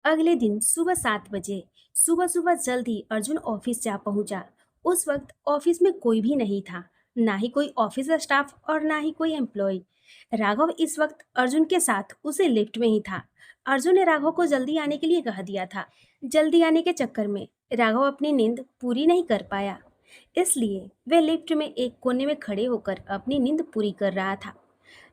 अगले दिन सुबह 7 बजे सुबह सुबह जल्द ही अर्जुन ऑफिस जा पहुंचा। उस वक्त ऑफिस में कोई भी नहीं था, ना ही कोई ऑफिस स्टाफ और ना ही कोई एम्प्लॉय। राघव इस वक्त अर्जुन के साथ उसे लिफ्ट में ही था। अर्जुन ने राघव को जल्दी आने के लिए कह दिया था। जल्दी आने के चक्कर में राघव अपनी नींद पूरी नहीं कर पाया, इसलिए वे लिफ्ट में एक कोने में खड़े होकर अपनी नींद पूरी कर रहा था।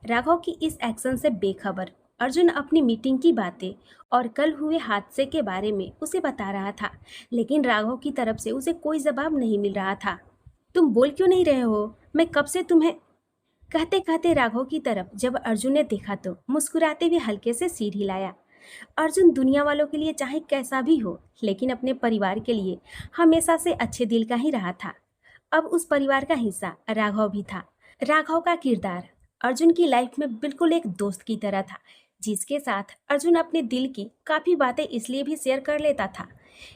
राघव की इस एक्शन से बेखबर अर्जुन अपनी मीटिंग की बातें और कल हुए हादसे के बारे में उसे बता रहा था, लेकिन राघव की तरफ से उसे कोई जवाब नहीं मिल रहा था। तुम बोल क्यों नहीं रहे हो? मैं कब से तुम्हें कहते कहते राघव की तरफ जब अर्जुन ने देखा तो मुस्कुराते हुए हल्के से सिर हिलाया। अर्जुन दुनिया वालों के लिए चाहे कैसा भी हो, लेकिन अपने परिवार के लिए हमेशा से अच्छे दिल का ही रहा था। अब उस परिवार का हिस्सा राघव भी था। राघव का किरदार अर्जुन की लाइफ में बिल्कुल एक दोस्त की तरह था, जिसके साथ अर्जुन अपने दिल की काफ़ी बातें इसलिए भी शेयर कर लेता था।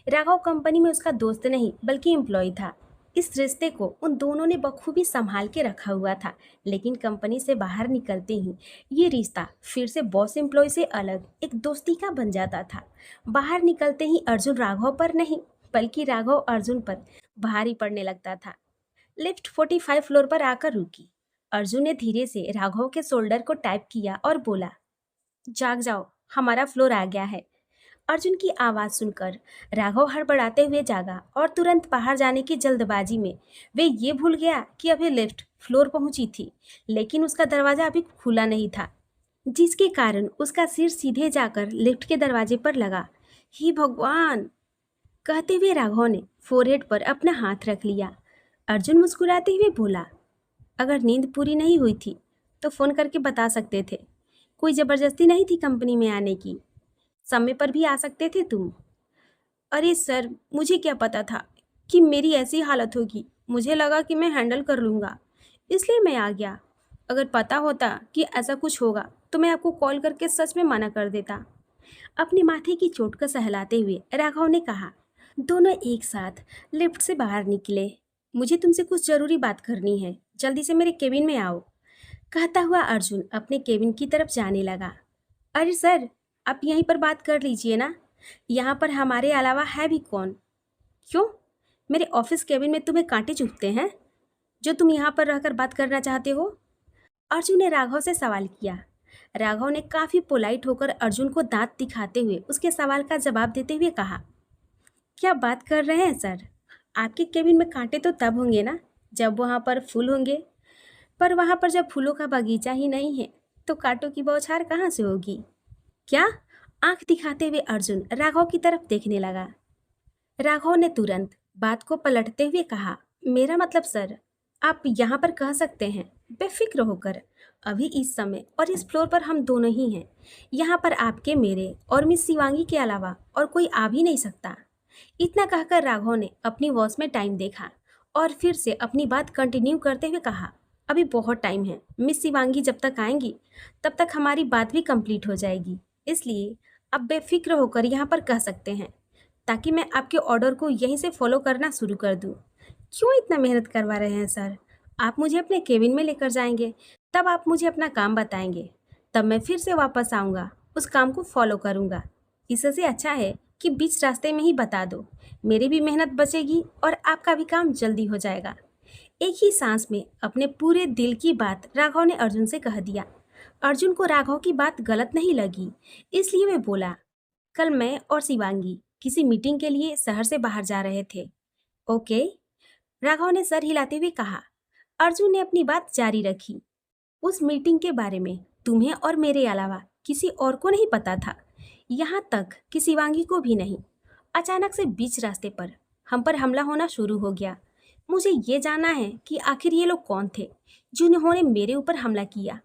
राघव कंपनी में उसका दोस्त नहीं बल्कि एम्प्लॉय था। इस रिश्ते को उन दोनों ने बखूबी संभाल के रखा हुआ था, लेकिन कंपनी से बाहर निकलते ही ये रिश्ता फिर से बॉस एम्प्लॉय से अलग एक दोस्ती का बन जाता था। बाहर निकलते ही अर्जुन राघव पर नहीं बल्कि राघव अर्जुन पर भारी पड़ने लगता था। लिफ्ट 45 फ्लोर पर आकर रुकी। अर्जुन ने धीरे से राघव के शोल्डर को टैप किया और बोला, जाग जाओ, हमारा फ्लोर आ गया है। अर्जुन की आवाज़ सुनकर राघव हड़बड़ाते हुए जागा और तुरंत बाहर जाने की जल्दबाजी में वे ये भूल गया कि अभी लिफ्ट फ्लोर पहुंची थी, लेकिन उसका दरवाज़ा अभी खुला नहीं था, जिसके कारण उसका सिर सीधे जाकर लिफ्ट के दरवाजे पर लगा। हे भगवान! कहते हुए राघव ने फोरहेड पर अपना हाथ रख लिया। अर्जुन मुस्कुराते हुए बोला, अगर नींद पूरी नहीं हुई थी तो फ़ोन करके बता सकते थे। कोई ज़बरदस्ती नहीं थी कंपनी में आने की। समय पर भी आ सकते थे तुम। अरे सर, मुझे क्या पता था कि मेरी ऐसी हालत होगी। मुझे लगा कि मैं हैंडल कर लूँगा, इसलिए मैं आ गया। अगर पता होता कि ऐसा कुछ होगा तो मैं आपको कॉल करके सच में मना कर देता। अपने माथे की चोट को सहलाते हुए राघव ने कहा। दोनों एक साथ लिफ्ट से बाहर निकले। मुझे तुमसे कुछ ज़रूरी बात करनी है, जल्दी से मेरे केबिन में आओ, कहता हुआ अर्जुन अपने केबिन की तरफ जाने लगा। अरे सर, आप यहीं पर बात कर लीजिए ना, यहाँ पर हमारे अलावा है भी कौन? क्यों? मेरे ऑफिस केबिन में तुम्हें कांटे चुभते हैं जो तुम यहाँ पर रहकर बात करना चाहते हो? अर्जुन ने राघव से सवाल किया। राघव ने काफ़ी पोलाइट होकर अर्जुन को दांत दिखाते हुए उसके सवाल का जवाब देते हुए कहा, क्या बात कर रहे हैं सर? आपके केबिन में कांटे तो तब होंगे ना जब वहाँ पर फूल होंगे, पर वहाँ पर जब फूलों का बगीचा ही नहीं है तो कांटों की बौछार कहाँ से होगी? क्या? आंख दिखाते हुए अर्जुन राघव की तरफ देखने लगा। राघव ने तुरंत बात को पलटते हुए कहा, मेरा मतलब सर, आप यहाँ पर कह सकते हैं बेफिक्र होकर। अभी इस समय और इस फ्लोर पर हम दोनों ही हैं। यहाँ पर आपके, मेरे और मिस शिवांगी के अलावा और कोई आ भी नहीं सकता। इतना कहकर राघव ने अपनी वॉच में टाइम देखा और फिर से अपनी बात कंटिन्यू करते हुए कहा, अभी बहुत टाइम है। मिस शिवांगी जब तक आएंगी तब तक हमारी बात भी कंप्लीट हो जाएगी, इसलिए आप बेफिक्र होकर यहाँ पर कह सकते हैं, ताकि मैं आपके ऑर्डर को यहीं से फॉलो करना शुरू कर दूँ। क्यों इतना मेहनत करवा रहे हैं सर? आप मुझे अपने केबिन में लेकर जाएंगे, तब आप मुझे अपना काम बताएंगे, तब मैं फिर से वापस आऊँगा, उस काम को फॉलो करूँगा। इससे अच्छा है कि बीच रास्ते में ही बता दो, मेरी भी मेहनत बचेगी और आपका भी काम जल्दी हो जाएगा। एक ही सांस में अपने पूरे दिल की बात राघव ने अर्जुन से कह दिया। अर्जुन को राघव की बात गलत नहीं लगी, इसलिए वे बोला, कल मैं और शिवांगी किसी मीटिंग के लिए शहर से बाहर जा रहे थे। ओके, राघव ने सर हिलाते हुए कहा। अर्जुन ने अपनी बात जारी रखी। उस मीटिंग के बारे में तुम्हें और मेरे अलावा किसी और को नहीं पता था, यहाँ तक कि शिवांगी को भी नहीं। अचानक से बीच रास्ते पर हम पर हमला होना शुरू हो गया। मुझे ये जानना है कि आखिर ये लोग कौन थे जिन्होंने मेरे ऊपर हमला किया।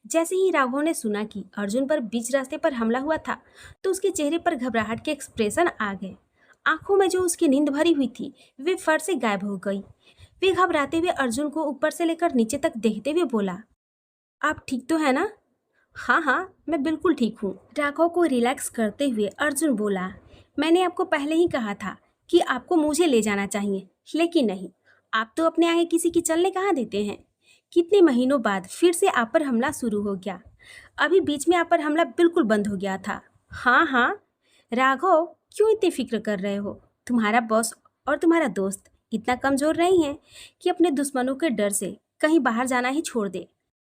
जैसे ही राघव ने सुना कि अर्जुन पर बीच रास्ते पर हमला हुआ था, तो उसके चेहरे पर घबराहट के एक्सप्रेशन आ गए। आंखों में जो उसकी नींद भरी हुई थी वे फट से गायब हो गई। वे घबराते हुए अर्जुन को ऊपर से लेकर नीचे तक देखते हुए बोला, आप ठीक तो है ना? हाँ हाँ, मैं बिल्कुल ठीक हूँ। राघव को रिलैक्स करते हुए अर्जुन बोला, मैंने आपको पहले ही कहा था कि आपको मुझे ले जाना चाहिए, लेकिन नहीं, आप तो अपने आगे किसी की चलने कहाँ देते हैं। कितने महीनों बाद फिर से आप पर हमला शुरू हो गया। अभी बीच में आप पर हमला बिल्कुल बंद हो गया था। हाँ हाँ, राघव, क्यों इतनी फिक्र कर रहे हो? तुम्हारा बॉस और तुम्हारा दोस्त इतना कमजोर नहीं है कि अपने दुश्मनों के डर से कहीं बाहर जाना ही छोड़ दे।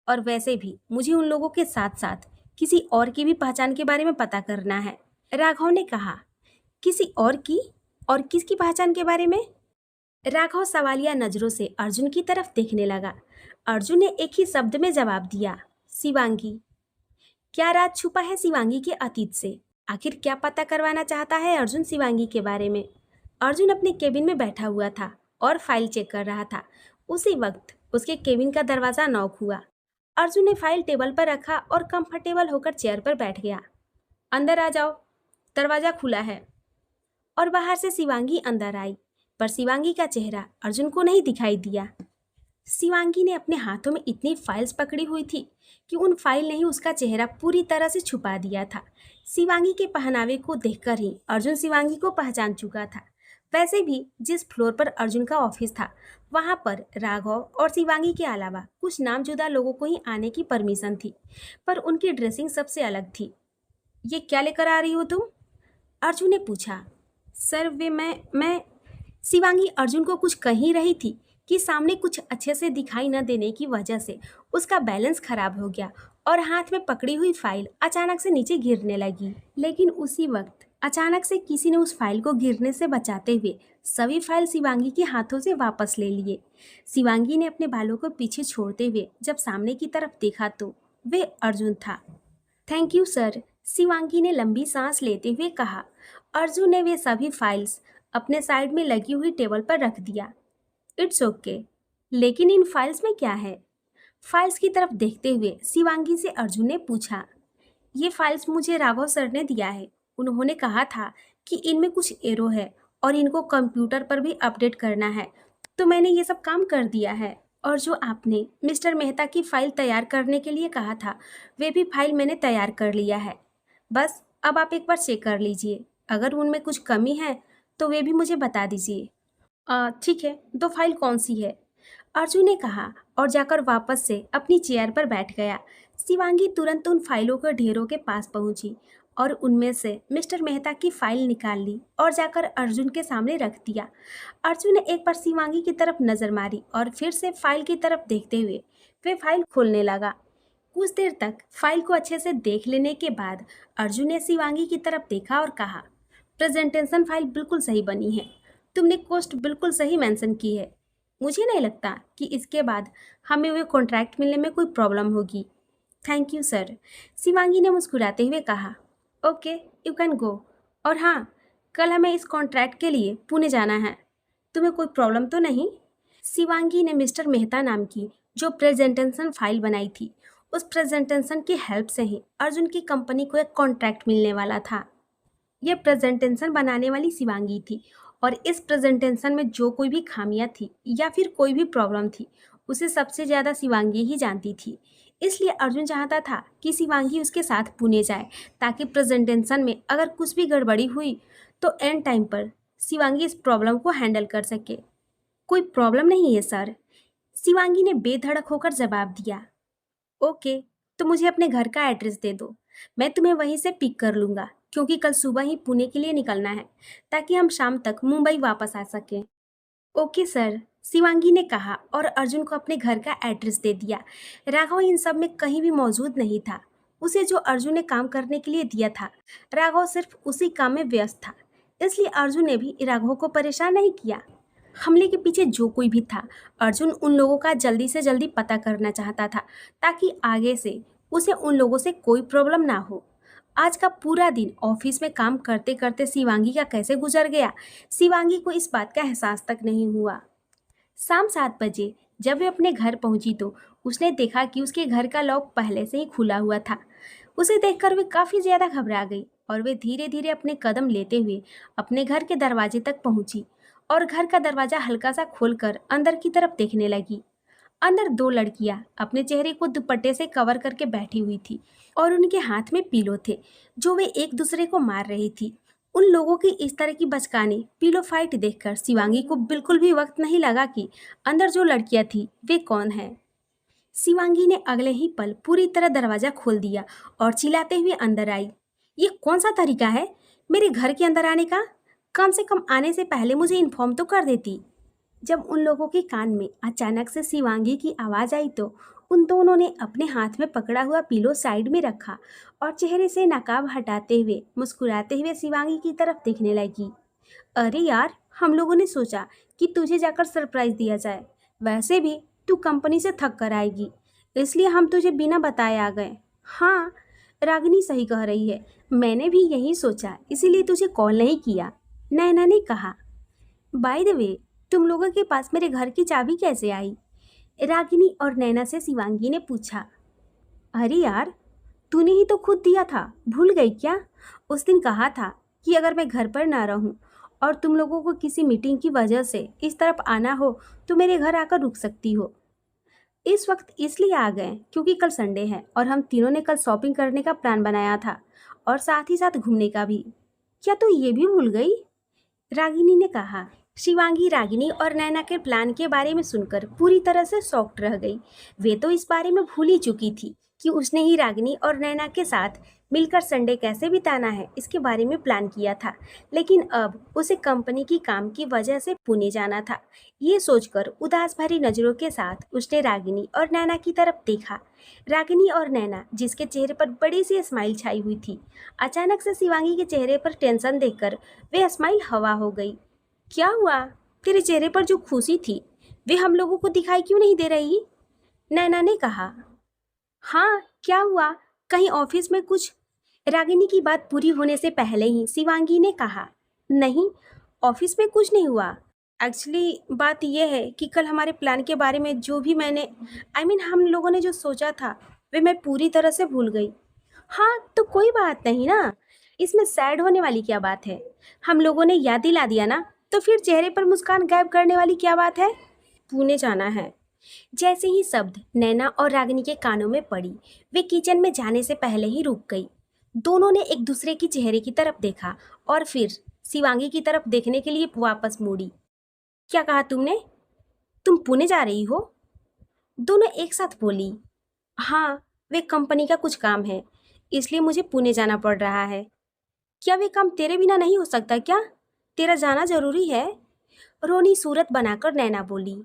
और वैसे भी मुझे उन लोगों के साथ साथ किसी और की भी पहचान के बारे में पता करना है। राघव ने कहा। किसी और किसकी पहचान के बारे में? राघव सवालिया नजरों से अर्जुन की तरफ देखने लगा। अर्जुन ने एक ही शब्द में जवाब दिया, शिवांगी। क्या राज छुपा है शिवांगी के अतीत से? आखिर क्या पता करवाना चाहता है अर्जुन शिवांगी के बारे में? अर्जुन अपने केबिन में बैठा हुआ था और फाइल चेक कर रहा था। उसी वक्त उसके केबिन का दरवाजा नॉक हुआ। अर्जुन ने फाइल टेबल पर रखा और कंफर्टेबल होकर चेयर पर बैठ गया। अंदर आ जाओ, दरवाजा खुला है। और बाहर से शिवांगी अंदर आई, पर शिवांगी का चेहरा अर्जुन को नहीं दिखाई दिया। शिवांगी ने अपने हाथों में इतनी फाइल्स पकड़ी हुई थी कि उन फाइल ने ही उसका चेहरा पूरी तरह से छुपा दिया था। शिवांगी के पहनावे को देखकर ही अर्जुन शिवांगी को पहचान चुका था। वैसे भी जिस फ्लोर पर अर्जुन का ऑफिस था, वहां पर राघव और शिवांगी के अलावा कुछ नामजुदा लोगों को ही आने की परमिशन थी, पर उनकी ड्रेसिंग सबसे अलग थी। ये क्या लेकर आ रही हो तुम? अर्जुन ने पूछा। सर वे मैं शिवांगी अर्जुन को कुछ कह ही रही थी कि सामने कुछ अच्छे से दिखाई न देने की वजह से उसका बैलेंस खराब हो गया और हाथ में पकड़ी हुई फाइल अचानक से नीचे गिरने लगी। लेकिन उसी वक्त अचानक से किसी ने उस फाइल को गिरने से बचाते हुए सभी फाइल शिवांगी के हाथों से वापस ले लिए। शिवांगी ने अपने बालों को पीछे छोड़ते हुए जब सामने की तरफ देखा तो वे अर्जुन था। थैंक यू सर, शिवांगी ने लंबी सांस लेते हुए कहा। अर्जुन ने वे सभी फाइल्स अपने साइड में लगी हुई टेबल पर रख दिया। इट्स ओके, लेकिन इन फाइल्स में क्या है? फाइल्स की तरफ देखते हुए शिवांगी से अर्जुन ने पूछा। ये फाइल्स मुझे राघव सर ने दिया है। उन्होंने कहा था कि इनमें कुछ एरो है और इनको कंप्यूटर पर भी अपडेट करना है, तो मैंने ये सब काम कर दिया है। और जो आपने मिस्टर मेहता की फाइल तैयार करने के लिए कहा था, वे भी फाइल मैंने तैयार कर लिया है। बस अब आप एक बार चेक कर लीजिए, अगर उनमें कुछ कमी है तो वे भी मुझे बता दीजिए। ठीक है, तो फाइल कौन सी है? अर्जुन ने कहा और जाकर वापस से अपनी चेयर पर बैठ गया। शिवांगी तुरंत उन फाइलों के ढेरों के पास पहुंची और उनमें से मिस्टर मेहता की फाइल निकाल ली और जाकर अर्जुन के सामने रख दिया। अर्जुन ने एक बार शिवांगी की तरफ नजर मारी और फिर से फाइल की तरफ देखते हुए वे फाइल खोलने लगा। कुछ देर तक फाइल को अच्छे से देख लेने के बाद अर्जुन ने शिवांगी की तरफ देखा और कहा, प्रेजेंटेशन फाइल बिल्कुल सही बनी है। तुमने कॉस्ट बिल्कुल सही मेंशन की है। मुझे नहीं लगता कि इसके बाद हमें वे कॉन्ट्रैक्ट मिलने में कोई प्रॉब्लम होगी। थैंक यू सर, शिवांगी ने मुस्कुराते हुए कहा। Okay, you can go. और हाँ, कल हमें इस कॉन्ट्रैक्ट के लिए पुणे जाना है। तुम्हें कोई प्रॉब्लम तो नहीं? शिवांगी ने मिस्टर मेहता नाम की जो प्रेजेंटेशन फाइल बनाई थी, उस प्रेजेंटेशन की हेल्प से ही अर्जुन की कंपनी को एक कॉन्ट्रैक्ट मिलने वाला था। यह प्रेजेंटेशन बनाने वाली शिवांगी थी और इस प्रेजेंटेशन में जो कोई भी खामियां थी या फिर कोई भी प्रॉब्लम थी, उसे सबसे ज़्यादा शिवांगी ही जानती थी। इसलिए अर्जुन चाहता था कि शिवांगी उसके साथ पुणे जाए, ताकि प्रेजेंटेशन में अगर कुछ भी गड़बड़ी हुई तो एंड टाइम पर शिवांगी इस प्रॉब्लम को हैंडल कर सके। कोई प्रॉब्लम नहीं है सर, शिवांगी ने बेधड़क होकर जवाब दिया। ओके, तो मुझे अपने घर का एड्रेस दे दो, मैं तुम्हें वहीं से पिक कर लूँगा, क्योंकि कल सुबह ही पुणे के लिए निकलना है, ताकि हम शाम तक मुंबई वापस आ सकें। ओके सर, शिवांगी ने कहा और अर्जुन को अपने घर का एड्रेस दे दिया। राघव इन सब में कहीं भी मौजूद नहीं था। उसे जो अर्जुन ने काम करने के लिए दिया था, राघव सिर्फ उसी काम में व्यस्त था। इसलिए अर्जुन ने भी राघव को परेशान नहीं किया। हमले के पीछे जो कोई भी था, अर्जुन उन लोगों का जल्दी से जल्दी पता करना चाहता था, ताकि आगे से उसे उन लोगों से कोई प्रॉब्लम ना हो। आज का पूरा दिन ऑफिस में काम करते करते शिवांगी का कैसे गुजर गया, शिवांगी को इस बात का एहसास तक नहीं हुआ। शाम 7 बजे जब वे अपने घर पहुंची तो उसने देखा कि उसके घर का लॉक पहले से ही खुला हुआ था। उसे देखकर वे काफ़ी ज़्यादा घबरा गई और वे धीरे धीरे अपने कदम लेते हुए अपने घर के दरवाजे तक पहुंची और घर का दरवाज़ा हल्का सा खोलकर अंदर की तरफ देखने लगी। अंदर दो लड़कियां अपने चेहरे को दुपट्टे से कवर करके बैठी हुई थी और उनके हाथ में पीलो थे, जो वे एक दूसरे को मार रही थी। उन लोगों की इस तरह की बचकानी पीलो फाइट देखकर शिवांगी को बिल्कुल भी वक्त नहीं लगा कि अंदर जो लड़कियां थी वे कौन है। शिवांगी ने अगले ही पल पूरी तरह दरवाजा खोल दिया और चिल्लाते हुए अंदर आई। ये कौन सा तरीका है? मेरे घर के अंदर आने का? कम से कम आने से पहले मुझे इन्फॉर्म तो कर देती। जब उन लोगों के कान में अचानक से शिवांगी की आवाज़ आई तो उन दोनों ने अपने हाथ में पकड़ा हुआ पिलो साइड में रखा और चेहरे से नकाब हटाते हुए मुस्कुराते हुए शिवांगी की तरफ देखने लगी। अरे यार, हम लोगों ने सोचा कि तुझे जाकर सरप्राइज दिया जाए। वैसे भी तू कंपनी से थक कर आएगी, इसलिए हम तुझे बिना बताए आ गए। हाँ, रागिनी सही कह रही है। मैंने भी यही सोचा, इसीलिए तुझे कॉल नहीं किया, नैना ने कहा। बाय द वे, तुम लोगों के पास मेरे घर की चाबी कैसे आई? रागिनी और नैना से शिवांगी ने पूछा। अरे यार, तूने ही तो खुद दिया था, भूल गई क्या? उस दिन कहा था कि अगर मैं घर पर ना रहूं और तुम लोगों को किसी मीटिंग की वजह से इस तरफ आना हो तो मेरे घर आकर रुक सकती हो। इस वक्त इसलिए आ गए क्योंकि कल संडे है और हम तीनों ने कल शॉपिंग करने का प्लान बनाया था और साथ ही साथ घूमने का भी। क्या तू ये भी भूल गई? रागिनी ने कहा। शिवांगी रागिनी और नैना के प्लान के बारे में सुनकर पूरी तरह से शॉक्ड रह गई। वे तो इस बारे में भूल ही चुकी थी कि उसने ही रागिनी और नैना के साथ मिलकर संडे कैसे बिताना है इसके बारे में प्लान किया था। लेकिन अब उसे कंपनी की काम की वजह से पुणे जाना था। ये सोचकर उदास भरी नज़रों के साथ उसने रागिनी और नैना की तरफ देखा। रागिनी और नैना जिसके चेहरे पर बड़ी सी स्माइल छाई हुई थी, अचानक से शिवांगी के चेहरे पर टेंशन देखकर वे स्माइल हवा हो गई। क्या हुआ? तेरे चेहरे पर जो खुशी थी वे हम लोगों को दिखाई क्यों नहीं दे रही? नैना ने कहा। हाँ, क्या हुआ? कहीं ऑफिस में कुछ? रागिनी की बात पूरी होने से पहले ही शिवांगी ने कहा। नहीं, ऑफिस में कुछ नहीं हुआ। एक्चुअली बात यह है कि कल हमारे प्लान के बारे में जो भी मैंने हम लोगों ने जो सोचा था वे मैं पूरी तरह से भूल गई। हाँ, तो कोई बात नहीं ना, इसमें सैड होने वाली क्या बात है? हम लोगों ने याद दिला दिया ना, तो फिर चेहरे पर मुस्कान गायब करने वाली क्या बात है? पुणे जाना है। जैसे ही शब्द नैना और रागिनी के कानों में पड़ी, वे किचन में जाने से पहले ही रुक गई। दोनों ने एक दूसरे की चेहरे की तरफ देखा और फिर शिवांगी की तरफ देखने के लिए वापस मुड़ी। क्या कहा तुमने? तुम पुणे जा रही हो? दोनों एक साथ बोली। हाँ, वे कंपनी का कुछ काम है, इसलिए मुझे पुणे जाना पड़ रहा है। क्या वे काम तेरे बिना नहीं हो सकता क्या? तेरा जाना जरूरी है। रोनी सूरत बनाकर नैना बोली।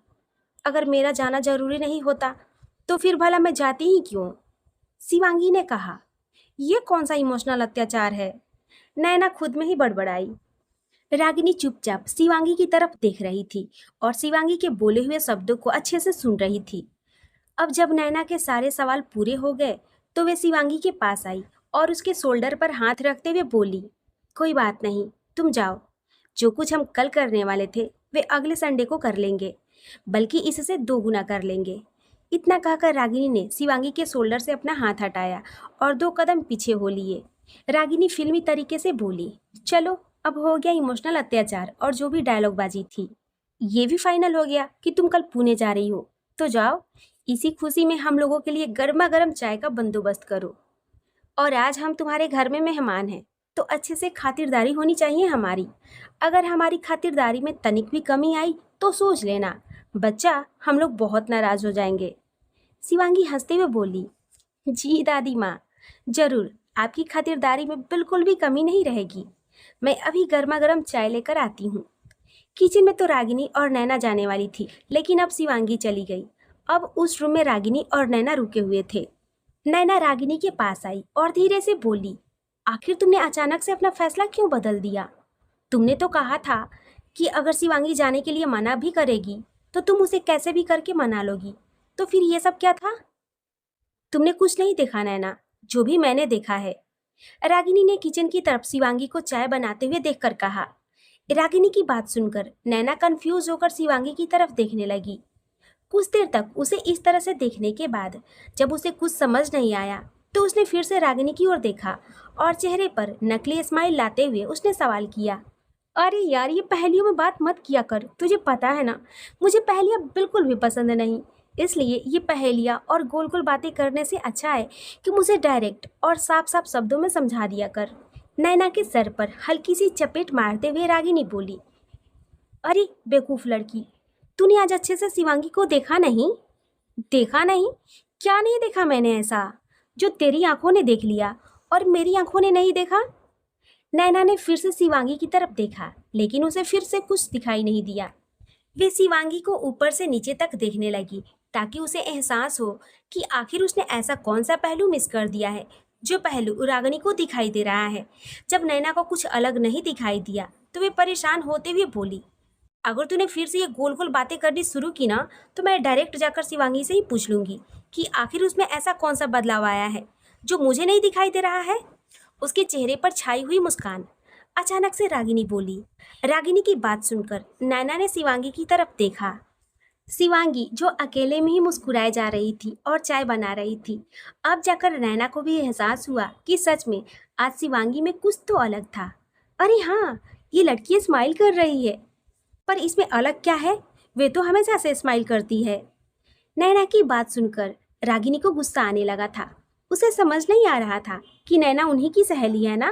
अगर मेरा जाना जरूरी नहीं होता तो फिर भला मैं जाती ही क्यों? शिवांगी ने कहा। यह कौन सा इमोशनल अत्याचार है? नैना खुद में ही बड़बड़ाई। रागिनी चुपचाप शिवांगी की तरफ देख रही थी और शिवांगी के बोले हुए शब्दों को अच्छे से सुन रही थी। अब जब नैना के सारे सवाल पूरे हो गए तो वे शिवांगी के पास आई और उसके शोल्डर पर हाथ रखते हुए बोली। कोई बात नहीं, तुम जाओ। जो कुछ हम कल करने वाले थे वे अगले संडे को कर लेंगे, बल्कि इससे 2 गुना कर लेंगे। इतना कहकर रागिनी ने शिवांगी के शोल्डर से अपना हाथ हटाया और 2 कदम पीछे हो लिए। रागिनी फिल्मी तरीके से बोली। चलो, अब हो गया इमोशनल अत्याचार और जो भी डायलॉगबाजी थी। ये भी फाइनल हो गया कि तुम कल पुणे जा रही हो, तो जाओ। इसी खुशी में हम लोगों के लिए गर्मा गर्म चाय का बंदोबस्त करो। और आज हम तुम्हारे घर में मेहमान हैं, तो अच्छे से खातिरदारी होनी चाहिए हमारी। अगर हमारी खातिरदारी में तनिक भी कमी आई तो सोच लेना बच्चा, हम लोग बहुत नाराज हो जाएंगे। शिवांगी हंसते हुए बोली। जी दादी माँ, जरूर, आपकी खातिरदारी में बिल्कुल भी कमी नहीं रहेगी। मैं अभी गर्मा गर्म चाय लेकर आती हूँ। किचन में तो रागिनी और नैना जाने वाली थी, लेकिन अब शिवांगी चली गई। अब उस रूम में रागिनी और नैना रुके हुए थे। नैना रागिनी के पास आई और धीरे से बोली। आखिर तुमने अचानक से अपना फैसला क्यों बदल दिया? तुमने तो कहा था कि अगर शिवांगी जाने के लिए मना भी करेगी तो तुम उसे कैसे भी करके मना लोगी। तो फिर ये सब क्या था? तुमने कुछ नहीं देखा नैना, जो भी मैंने देखा है। रागिनी ने किचन की तरफ शिवांगी को चाय बनाते हुए देखकर कहा। रागिनी की बात सुनकर नैना कंफ्यूज होकर शिवांगी की तरफ देखने लगी। कुछ देर तक उसे इस तरह से देखने के बाद जब उसे कुछ समझ नहीं आया तो उसने फिर से रागिनी की ओर देखा और चेहरे पर नकली स्माइल लाते हुए उसने सवाल किया। अरे यार, ये पहेलियों में बात मत किया कर, तुझे पता है ना मुझे पहेलियाँ बिल्कुल भी पसंद नहीं। इसलिए ये पहेलियाँ और गोल गोल बातें करने से अच्छा है कि मुझे डायरेक्ट और साफ साफ शब्दों में समझा दिया कर। नैना के सर पर हल्की सी चपेट मारते हुए रागिनी बोली। अरे बेवकूफ लड़की, तूने आज अच्छे से शिवांगी को देखा नहीं? देखा नहीं? क्या नहीं देखा मैंने ऐसा जो तेरी आंखों ने देख लिया और मेरी आंखों ने नहीं देखा? नैना ने फिर से शिवांगी की तरफ देखा, लेकिन उसे फिर से कुछ दिखाई नहीं दिया। वे शिवांगी को ऊपर से नीचे तक देखने लगी, ताकि उसे एहसास हो कि आखिर उसने ऐसा कौन सा पहलू मिस कर दिया है जो पहलू रागिनी को दिखाई दे रहा है। जब नैना को कुछ अलग नहीं दिखाई दिया तो वे परेशान होते हुए बोली, अगर तूने फिर से ये गोल गोल बातें करनी शुरू की ना, तो मैं डायरेक्ट जाकर शिवांगी से ही पूछ लूंगी कि आखिर उसमें ऐसा कौन सा बदलाव आया है जो मुझे नहीं दिखाई दे रहा है। उसके चेहरे पर छाई हुई मुस्कान अचानक से रागिनी बोली। रागिनी की बात सुनकर नैना ने शिवांगी की तरफ देखा। शिवांगी जो अकेले में ही मुस्कुराए जा रही थी और चाय बना रही थी, अब जाकर नैना को भी एहसास हुआ कि सच में आज शिवांगी में कुछ तो अलग था। अरे हाँ, ये लड़की स्माइल कर रही है, पर इसमें अलग क्या है? वे तो हमेशा से स्माइल करती है। नैना की बात सुनकर रागिनी को गुस्सा आने लगा था। उसे समझ नहीं आ रहा था कि नैना उन्हीं की सहेली है ना।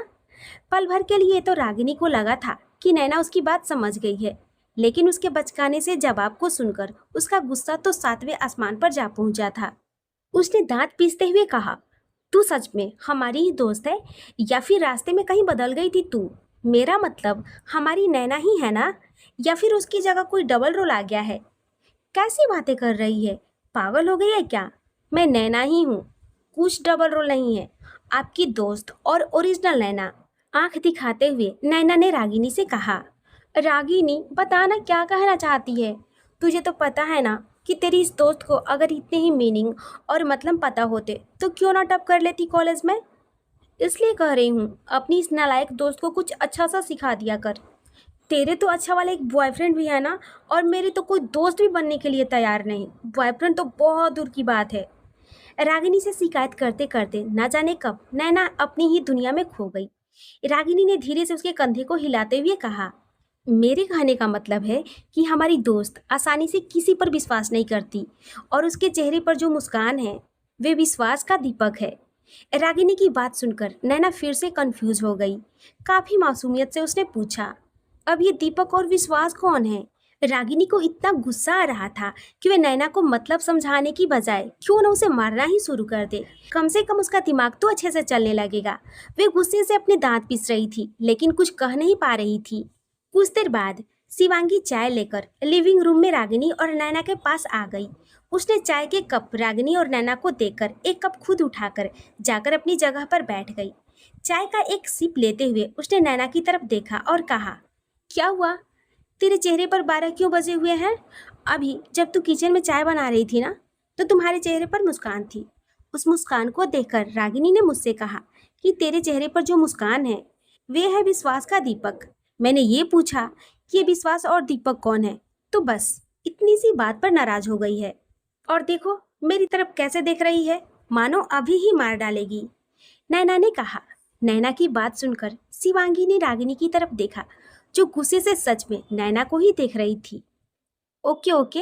पल भर के लिए तो रागिनी को लगा था कि नैना उसकी बात समझ गई है, लेकिन उसके बचकाने से जवाब को सुनकर उसका गुस्सा तो सातवें आसमान पर जा पहुंचा था। उसने दांत पीसते हुए कहा, तू सच में हमारी ही दोस्त है या फिर रास्ते में कहीं बदल गई थी तू? मेरा मतलब हमारी नैना ही है ना, या फिर उसकी जगह कोई डबल रोल आ गया है? कैसी बातें कर रही है? पागल हो गई है क्या? मैं नैना ही हूँ, कुछ डबल रोल नहीं है। आपकी दोस्त और ओरिजिनल नैना। आंख दिखाते हुए नैना ने रागिनी से कहा, रागिनी बताना क्या कहना चाहती है? तुझे तो पता है ना कि तेरी इस दोस्त को अगर इतने ही मीनिंग और मतलब पता होते तो क्यों ना टॉप कर लेती कॉलेज में। इसलिए कह रही हूँ, अपनी इस नालायक दोस्त को कुछ अच्छा सा सिखा दिया कर। तेरे तो अच्छा वाला एक बॉयफ्रेंड भी है ना, और मेरे तो कोई दोस्त भी बनने के लिए तैयार नहीं। बॉयफ्रेंड तो बहुत दूर की बात है। रागिनी से शिकायत करते करते न जाने कब नैना अपनी ही दुनिया में खो गई। रागिनी ने धीरे से उसके कंधे को हिलाते हुए कहा, मेरे कहने का मतलब है कि हमारी दोस्त आसानी से किसी पर विश्वास नहीं करती, और उसके चेहरे पर जो मुस्कान है वे विश्वास का दीपक है। रागिनी की बात सुनकर नैना फिर से कंफ्यूज हो गई। काफी मासूमियत से उसने पूछा, अब ये दीपक और विश्वास कौन है? रागिनी को इतना गुस्सा आ रहा था कि वे नैना को मतलब समझाने की बजाय क्यों न उसे मारना ही शुरू कर दे। कम से कम उसका दिमाग तो अच्छे से चलने लगेगा। वे गुस्से से अपने दांत पीस रही थी, लेकिन कुछ कह नहीं पा रही थी। कुछ देर बाद शिवांगी चाय लेकर लिविंग रूम में रागिनी और नैना के पास आ गई। उसने चाय के कप रागिनी और नैना को देकर एक कप खुद उठाकर जाकर अपनी जगह पर बैठ गई। चाय का एक सिप लेते हुए उसने नैना की तरफ देखा और कहा, क्या हुआ? तेरे चेहरे पर 12 क्यों बजे हुए हैं? अभी जब तू किचन में चाय बना रही थी ना, तो तुम्हारे चेहरे पर मुस्कान थी। उस मुस्कान को देखकर रागिनी ने मुझसे कहा कि तेरे चेहरे पर जो मुस्कान है वे है विश्वास का दीपक। मैंने ये पूछा कि ये विश्वास और दीपक कौन है, तो बस इतनी सी बात पर नाराज हो गई है। और देखो मेरी तरफ कैसे देख रही है, मानो अभी ही मार डालेगी। नैना ने कहा। नैना की बात सुनकर शिवांगी ने रागिनी की तरफ देखा, जो गुस्से से सच में नैना को ही देख रही थी। ओके ओके,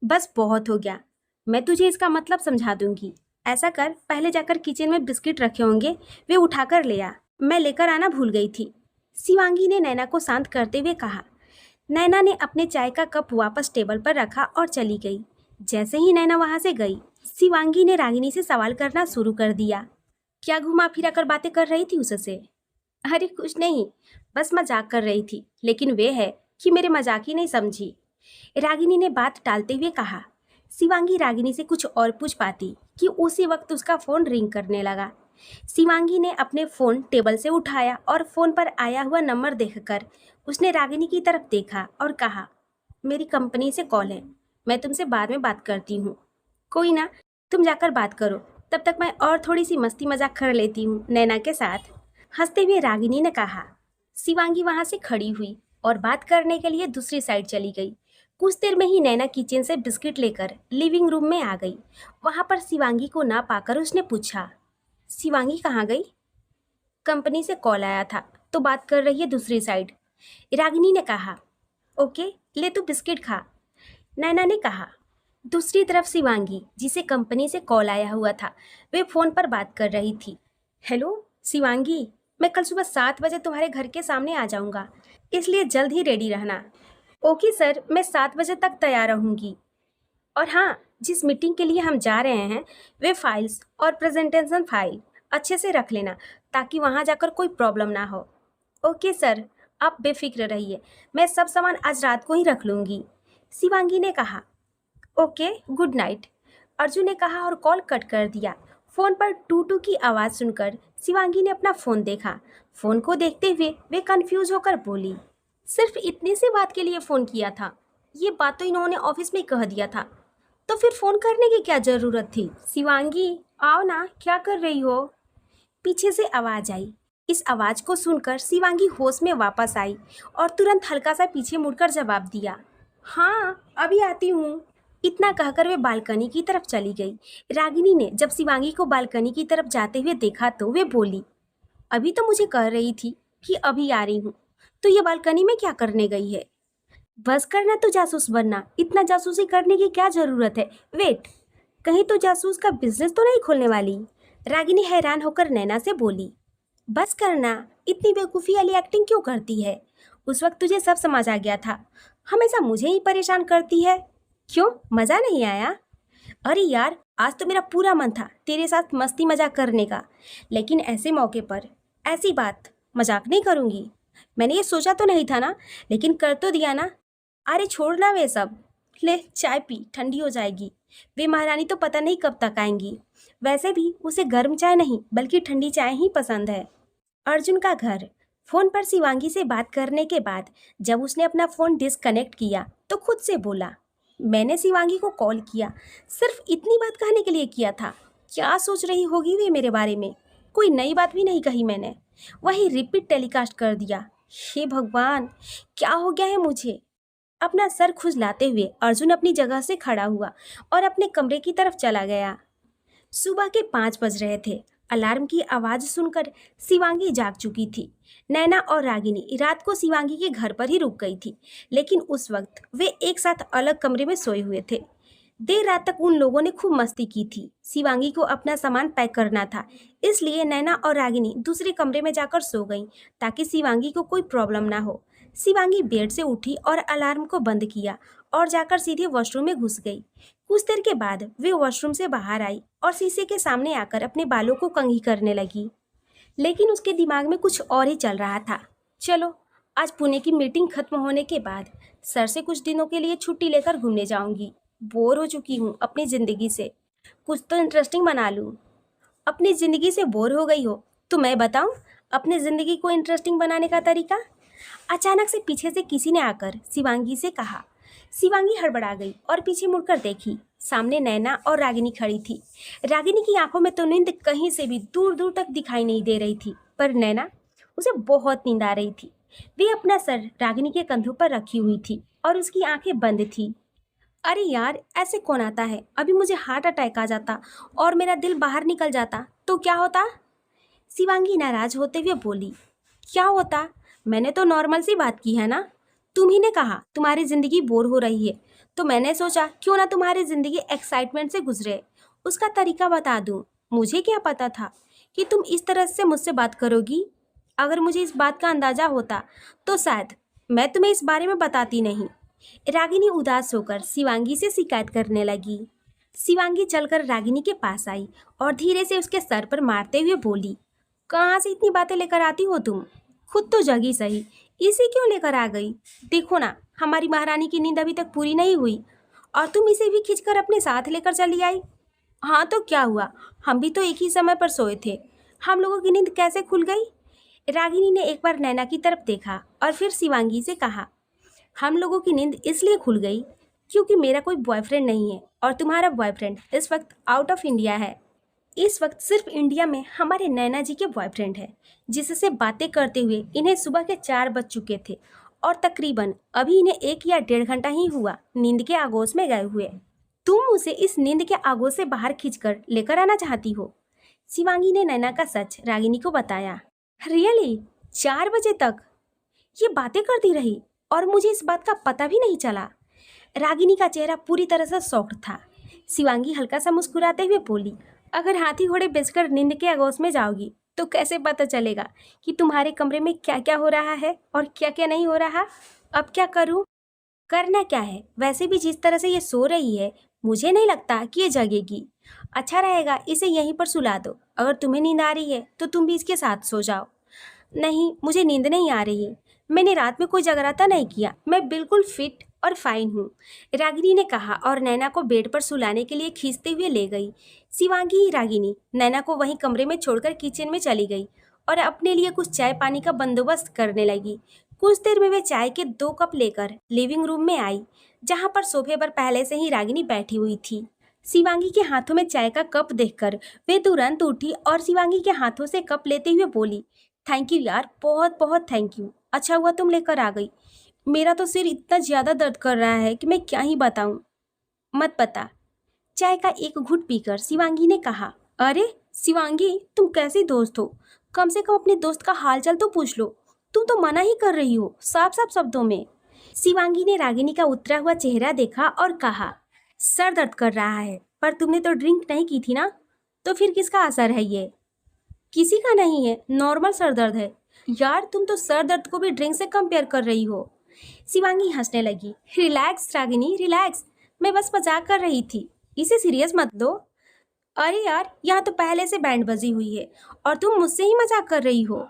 बस बहुत हो गया। मैं तुझे इसका मतलब समझा दूंगी। ऐसा कर, पहले जाकर किचन में बिस्किट रखे होंगे, वे उठाकर ले आ। मैं लेकर आना भूल गई थी। शिवांगी ने नैना को शांत करते हुए कहा। नैना ने अपने चाय का कप वापस टेबल पर रखा और चली गई। जैसे ही नैना वहां से गई, शिवांगी ने रागिनी से सवाल करना शुरू कर दिया। क्या घुमा फिरा कर बातें कर रही थी उससे? अरे कुछ नहीं, बस मजाक कर रही थी, लेकिन वे है कि मेरे मजाक ही नहीं समझी। रागिनी ने बात टालते हुए कहा। शिवांगी रागिनी से कुछ और पूछ पाती कि उसी वक्त उसका फोन रिंग करने लगा। शिवांगी ने अपने फोन टेबल से उठाया और फोन पर आया हुआ नंबर देखकर उसने रागिनी की तरफ देखा और कहा, मेरी कंपनी से कॉल है, मैं तुमसे बाद में बात करती हूँ। कोई ना, तुम जाकर बात करो, तब तक मैं और थोड़ी सी मस्ती मजाक कर लेती हूँ नैना के साथ, हंसते हुए रागिनी ने कहा। शिवांगी वहां से खड़ी हुई और बात करने के लिए दूसरी साइड चली गई। कुछ देर में ही नैना किचन से बिस्किट लेकर लिविंग रूम में आ गई। वहां पर शिवांगी को ना पाकर उसने पूछा, शिवांगी कहाँ गई? कंपनी से कॉल आया था, तो बात कर रही है दूसरी साइड। रागिनी ने कहा। ओके, ले तू बिस्किट खा, नैना ने कहा। दूसरी तरफ शिवांगी, जिसे कंपनी से कॉल आया हुआ था, वे फोन पर बात कर रही थी। हेलो शिवांगी, मैं कल सुबह 7 बजे तुम्हारे घर के सामने आ जाऊंगा, इसलिए जल्द ही रेडी रहना। ओके सर, मैं 7 बजे तक तैयार रहूंगी। और हाँ, जिस मीटिंग के लिए हम जा रहे हैं वे फाइल्स और प्रेजेंटेशन फाइल अच्छे से रख लेना, ताकि वहाँ जाकर कोई प्रॉब्लम ना हो। ओके सर, आप बेफिक्र रहिए, मैं सब सामान आज रात को ही रख लूंगी। शिवांगी ने कहा। ओके, गुड नाइट, अर्जुन ने कहा और कॉल कट कर दिया। फोन पर टू टू की आवाज़ सुनकर शिवांगी ने अपना फ़ोन देखा। फ़ोन को देखते हुए वे कंफ्यूज होकर बोली, सिर्फ इतनी सी बात के लिए फ़ोन किया था? ये बात तो इन्होंने ऑफिस में कह दिया था, तो फिर फ़ोन करने की क्या ज़रूरत थी? शिवांगी, आओ ना, क्या कर रही हो? पीछे से आवाज़ आई। इस आवाज़ को सुनकर शिवांगी होश में वापस आई और तुरंत हल्का सा पीछे मुड़कर जवाब दिया, हाँ अभी आती हूँ। इतना कहकर वे बालकनी की तरफ चली गई। रागिनी ने जब शिवांगी को बालकनी की तरफ जाते हुए देखा तो वे बोली, अभी तो मुझे कह रही थी कि अभी आ रही हूँ, तो ये बालकनी में क्या करने गई है? बस करना तो जासूस बनना, इतना जासूसी करने की क्या जरूरत है? वेट, कहीं तो जासूस का बिजनेस तो नहीं खोलने वाली? रागिनी हैरान होकर नैना से बोली, बस करना, इतनी बेवकूफ़ी वाली एक्टिंग क्यों करती है? उस वक्त तुझे सब समझ आ गया था, हमेशा मुझे ही परेशान करती है। क्यों, मज़ा नहीं आया? अरे यार, आज तो मेरा पूरा मन था तेरे साथ मस्ती मजाक करने का, लेकिन ऐसे मौके पर ऐसी बात मजाक नहीं करूँगी। मैंने ये सोचा तो नहीं था ना, लेकिन कर तो दिया ना। अरे छोड़ना वे सब, ले चाय पी, ठंडी हो जाएगी। वे महारानी तो पता नहीं कब तक आएंगी। वैसे भी उसे गर्म चाय नहीं बल्कि ठंडी चाय ही पसंद है। अर्जुन का घर। फोन पर शिवांगी से बात करने के बाद जब उसने अपना फोन डिस्कनेक्ट किया तो खुद से बोला, मैंने शिवांगी को कॉल किया, सिर्फ इतनी बात कहने के लिए किया था। क्या सोच रही होगी वे मेरे बारे में? कोई नई बात भी नहीं कही मैंने, वही रिपीट टेलीकास्ट कर दिया। हे भगवान, क्या हो गया है मुझे? अपना सर खुजलाते हुए अर्जुन अपनी जगह से खड़ा हुआ और अपने कमरे की तरफ चला गया। सुबह के 5 बज रहे थे। अलार्म की आवाज़ सुनकर शिवांगी जाग चुकी थी। नैना और रागिनी रात को शिवांगी के घर पर ही रुक गई थी, लेकिन उस वक्त वे एक साथ अलग कमरे में सोए हुए थे। देर रात तक उन लोगों ने खूब मस्ती की थी। शिवांगी को अपना सामान पैक करना था, इसलिए नैना और रागिनी दूसरे कमरे में जाकर सो गईं ताकि शिवांगी को कोई प्रॉब्लम ना हो। शिवांगी बेड से उठी और अलार्म को बंद किया और जाकर सीधे वॉशरूम में घुस गई। कुछ देर के बाद वे वॉशरूम से बाहर आई और शीशे के सामने आकर अपने बालों को कंघी करने लगी, लेकिन उसके दिमाग में कुछ और ही चल रहा था। चलो, आज पुणे की मीटिंग खत्म होने के बाद सर से कुछ दिनों के लिए छुट्टी लेकर घूमने जाऊंगी। बोर हो चुकी हूँ अपनी ज़िंदगी से, कुछ तो इंटरेस्टिंग बना लूँ। अपनी ज़िंदगी से बोर हो गई हो तो मैं बताऊँ अपनी ज़िंदगी को इंटरेस्टिंग बनाने का तरीका? अचानक से पीछे से किसी ने आकर शिवांगी से कहा। शिवांगी हड़बड़ा गई और पीछे मुड़कर देखी। सामने नैना और रागिनी खड़ी थी। रागिनी की आंखों में तो नींद कहीं से भी दूर दूर तक दिखाई नहीं दे रही थी, पर नैना, उसे बहुत नींद आ रही थी। वे अपना सर रागिनी के कंधों पर रखी हुई थी और उसकी आंखें बंद थी। अरे यार, ऐसे कौन आता है? अभी मुझे हार्ट अटैक आ जाता और मेरा दिल बाहर निकल जाता तो क्या होता? शिवांगी नाराज होते हुए बोली, क्या होता? मैंने तो नॉर्मल सी बात की है ना। तुम ही ने कहा तुम्हारी जिंदगी बोर हो रही है, तो मैंने सोचा क्यों ना तुम्हारी जिंदगी एक्साइटमेंट से गुजरे, उसका तरीका बता दूं। मुझे क्या पता था कि तुम इस तरह से मुझसे बात करोगी। अगर मुझे इस बात का अंदाजा होता तो शायद मैं तुम्हें इस बारे में बताती नहीं। रागिनी उदास होकर शिवांगी से शिकायत करने लगी। शिवांगी चलकर रागिनी के पास आई और धीरे से उसके सर पर मारते हुए बोली, कहाँ से इतनी बातें लेकर आती हो तुम? खुद तो जगी सही, इसे क्यों लेकर आ गई? देखो ना, हमारी महारानी की नींद अभी तक पूरी नहीं हुई और तुम इसे भी खींचकर अपने साथ लेकर चली आई। हाँ तो क्या हुआ, हम भी तो एक ही समय पर सोए थे, हम लोगों की नींद कैसे खुल गई? रागिनी ने एक बार नैना की तरफ देखा और फिर शिवांगी से कहा, हम लोगों की नींद इसलिए खुल गई क्योंकि मेरा कोई बॉयफ्रेंड नहीं है और तुम्हारा बॉयफ्रेंड इस वक्त आउट ऑफ इंडिया है। इस वक्त सिर्फ इंडिया में हमारे नैना जी के बॉयफ्रेंड है, जिससे बातें करते हुए इन्हें सुबह के 4 बज चुके थे और तकरीबन अभी इन्हें 1 या 1.5 घंटा ही हुआ नींद के आगोश में गए हुए। तुम उसे इस नींद के आगोश से बाहर खींचकर लेकर आना चाहती हो। शिवांगी ने नैना का सच रागिनी को बताया। रियली? 4 बजे तक ये बातें करती रही और मुझे इस बात का पता भी नहीं चला। रागिनी का चेहरा पूरी तरह से शॉक्ड था। शिवांगी हल्का सा मुस्कुराते हुए बोली, अगर हाथी घोड़े बेचकर नींद के आगोश में जाओगी तो कैसे पता चलेगा कि तुम्हारे कमरे में क्या क्या हो रहा है और क्या क्या नहीं हो रहा? अब क्या करूं? करना क्या है? वैसे भी जिस तरह से ये सो रही है, मुझे नहीं लगता कि ये जगेगी। अच्छा रहेगा इसे यहीं पर सुला दो। अगर तुम्हें नींद आ रही है तो तुम भी इसके साथ सो जाओ। नहीं, मुझे नींद नहीं आ रही। मैंने रात में कोई जागराता नहीं किया। मैं बिल्कुल फिट और फाइन हूँ, रागिनी ने कहा और नैना को बेड पर सुलाने के लिए खींचते हुए ले गई। शिवांगी रागिनी नैना को वहीं कमरे में छोड़कर किचन में चली गई और अपने लिए कुछ चाय पानी का बंदोबस्त करने लगी। कुछ देर में वे चाय के 2 कप लेकर लिविंग रूम में आई, जहाँ पर सोफे पर पहले से ही रागिनी बैठी हुई थी। शिवांगी के हाथों में चाय का कप देखकर वे तुरंत उठी और शिवांगी के हाथों से कप लेते हुए बोली, थैंक यू यार, बहुत बहुत थैंक यू। अच्छा हुआ तुम लेकर आ गई। मेरा तो सिर इतना ज़्यादा दर्द कर रहा है कि मैं क्या ही बताऊं। मत बता। चाय का एक घूंट पीकर शिवांगी ने कहा, अरे शिवांगी, तुम कैसी दोस्त हो? कम से कम अपने दोस्त का हालचाल तो पूछ लो। तुम तो मना ही कर रही हो, साफ साफ शब्दों में। शिवांगी ने रागिनी का उतरा हुआ चेहरा देखा और कहा, सर दर्द कर रहा है, पर तुमने तो ड्रिंक नहीं की थी ना, तो फिर किसका असर है ये? किसी का नहीं है, नॉर्मल सर दर्द है। यार तुम तो सर दर्द को भी ड्रिंक से कंपेयर कर रही हो। शिवांगी हंसने लगी। रिलैक्स रागिनी, रिलैक्स, मैं बस मजाक कर रही थी, इसे सीरियस मत लो। अरे यार, यहाँ तो पहले से बैंड बजी हुई है और तुम मुझसे ही मजाक कर रही हो।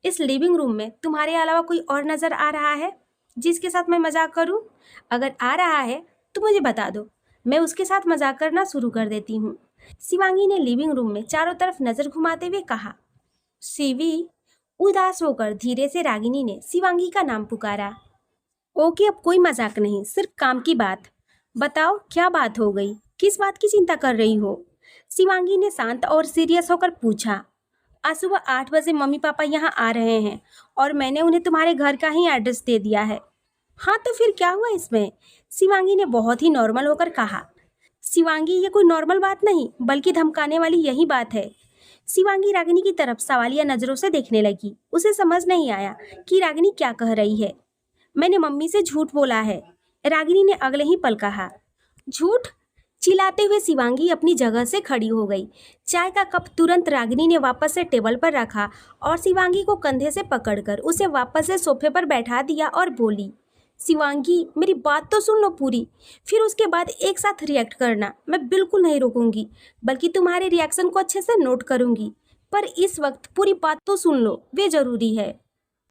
इस लिविंग रूम में तुम्हारे अलावा कोई और नजर आ रहा है जिसके साथ मैं मजाक करूं? अगर आ रहा है तो मुझे बता दो, मैं उसके साथ मजाक करना शुरू कर देती हूँ। शिवांगी ने लिविंग रूम में चारों तरफ नजर घुमाते हुए कहा। शिवी, उदास होकर धीरे से रागिनी ने शिवांगी का नाम पुकारा। ओके, अब कोई मजाक नहीं, सिर्फ काम की बात। बताओ क्या बात हो गई, किस बात की चिंता कर रही हो? शिवांगी ने शांत और सीरियस होकर पूछा। आज सुबह 8 बजे मम्मी पापा यहाँ आ रहे हैं और मैंने उन्हें तुम्हारे घर का ही एड्रेस दे दिया है। हाँ तो फिर क्या हुआ इसमें? शिवांगी ने बहुत ही नॉर्मल होकर कहा। शिवांगी, ये कोई नॉर्मल बात नहीं बल्कि धमकाने वाली यही बात है। शिवांगी रागिनी की तरफ सवालिया नजरों से देखने लगी। उसे समझ नहीं आया कि रागिनी क्या कह रही है। मैंने मम्मी से झूठ बोला है, रागिनी ने अगले ही पल कहा। झूठ? चिल्लाते हुए शिवांगी अपनी जगह से खड़ी हो गई। चाय का कप तुरंत रागिनी ने वापस से टेबल पर रखा और शिवांगी को कंधे से पकड़कर उसे वापस से सोफे पर बैठा दिया और बोली, शिवांगी मेरी बात तो सुन लो पूरी, फिर उसके बाद एक साथ रिएक्ट करना। मैं बिल्कुल नहीं रोकूंगी, बल्कि तुम्हारे रिएक्शन को अच्छे से नोट करूंगी, पर इस वक्त पूरी बात तो सुन लो, वे जरूरी है।